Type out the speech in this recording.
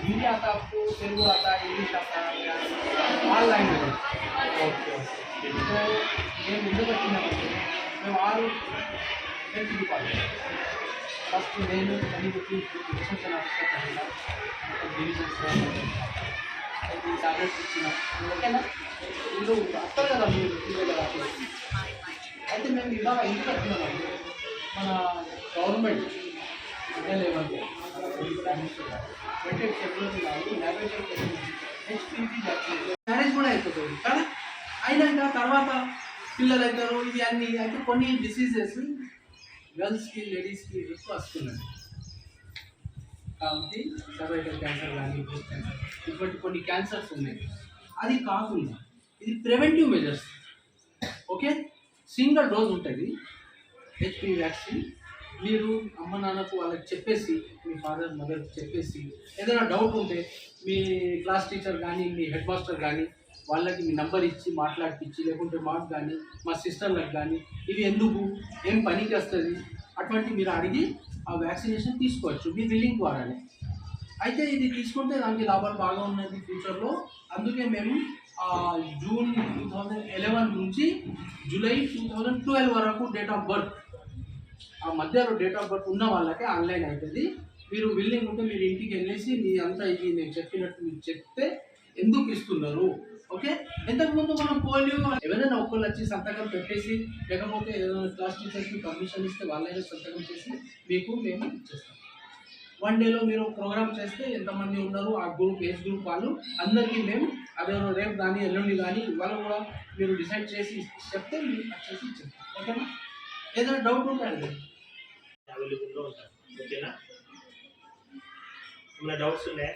हिंदी आता आपको, तेलुगु आता, इंग्लिश आता, ऑल लैंग्वेज ఓకే. तो मैं ముందుకు వచ్చినామంటే మేము 6 హెల్త్ డిపార్ట్మెంట్ ఫస్ట్ నేను పనిపెట్టి రిసెప్షన్ ఆఫీసర్ అయినా డివిజన్స్ టాబ్లెట్స్ ఇచ్చిన ఓకేనా వీళ్ళు వస్తారు కదా మీరు పిల్లలు అయితే మేము ఇవాళ ఎందుకు వస్తున్నామంటే మన గవర్నమెంట్ విద్యా లేవంటే వెంటనే షెడ్యూల్ కాదు హెచ్పివి మ్యారేజ్ కూడా అయిపోతుంది కదా అయినాక తర్వాత పిల్లలు అవుతారు ఇవి అన్నీ అయితే కొన్ని డిసీజెస్ గర్ల్స్కి లేడీస్కి ఎక్కువ వస్తున్నాయి కాబట్టి సర్వైకల్ క్యాన్సర్ కానీ బ్రెస్ట్ క్యాన్సర్ ఇటువంటి కొన్ని క్యాన్సర్స్ ఉన్నాయి అది కాకుండా ఇది preventive measures okay single dose ఉంటుంది హెచ్పివి వ్యాక్సిన్ మీరు అమ్మ నాన్నకు వాళ్ళకి చెప్పేసి మీ ఫాదర్ మదర్కి చెప్పేసి ఏదైనా డౌట్ ఉంటే మీ క్లాస్ టీచర్ కానీ మీ హెడ్ మాస్టర్ కానీ వాళ్ళకి మీ నంబర్ ఇచ్చి మాట్లాడిపించి లేకుంటే మాకు కానీ మా సిస్టర్లకు కానీ ఇవి ఎందుకు ఏం పనికి వస్తుంది అటువంటి మీరు అడిగి ఆ వ్యాక్సినేషన్ తీసుకోవచ్చు మీ బిల్లింగ్ ద్వారానే అయితే ఇది తీసుకుంటే దానికి లాభాలు బాగా ఉన్నది ఫ్యూచర్లో అందుకే మేము జూన్ 2011 నుంచి జూలై 2012 వరకు డేట్ ఆఫ్ బర్త్ ఆ మధ్యలో డేట్ ఆఫ్ బర్త్ ఉన్న వాళ్ళకే ఆన్లైన్ అవుతుంది మీరు బిల్లింగ్ ఉంటే మీరు ఇంటికి వెళ్ళేసి మీ అంతా ఇది నేను చెప్పినట్టు మీరు చెప్తే ఎందుకు ఇస్తున్నారు ఓకే ఇంతకుముందు మనం పోలియో ఎవరైనా ఒక్కళ్ళు వచ్చి సంతకం పెట్టేసి లేకపోతే ఏదైనా క్లాస్ టీచర్స్కి పర్మిషన్ ఇస్తే వాళ్ళైనా సంతకం చేసి మీకు మేము ఇచ్చేస్తాం 1 డేలో మీరు ప్రోగ్రామ్ చేస్తే ఎంతమంది ఉన్నారు ఆ గ్రూప్ ఏజ్ గ్రూప్ వాళ్ళు అందరికీ మేము అదే రేపు కానీ ఎల్లుండి కానీ ఇవాళ కూడా మీరు డిసైడ్ చేసి చెప్తే మీరు వచ్చేసి ఇచ్చేస్తాం ఓకేనా ఏదైనా డౌట్ ఉంటే అడగండి అవైలబుల్లో ఉంటాను ఓకేనా ఏమైనా డౌట్స్ ఉన్నాయా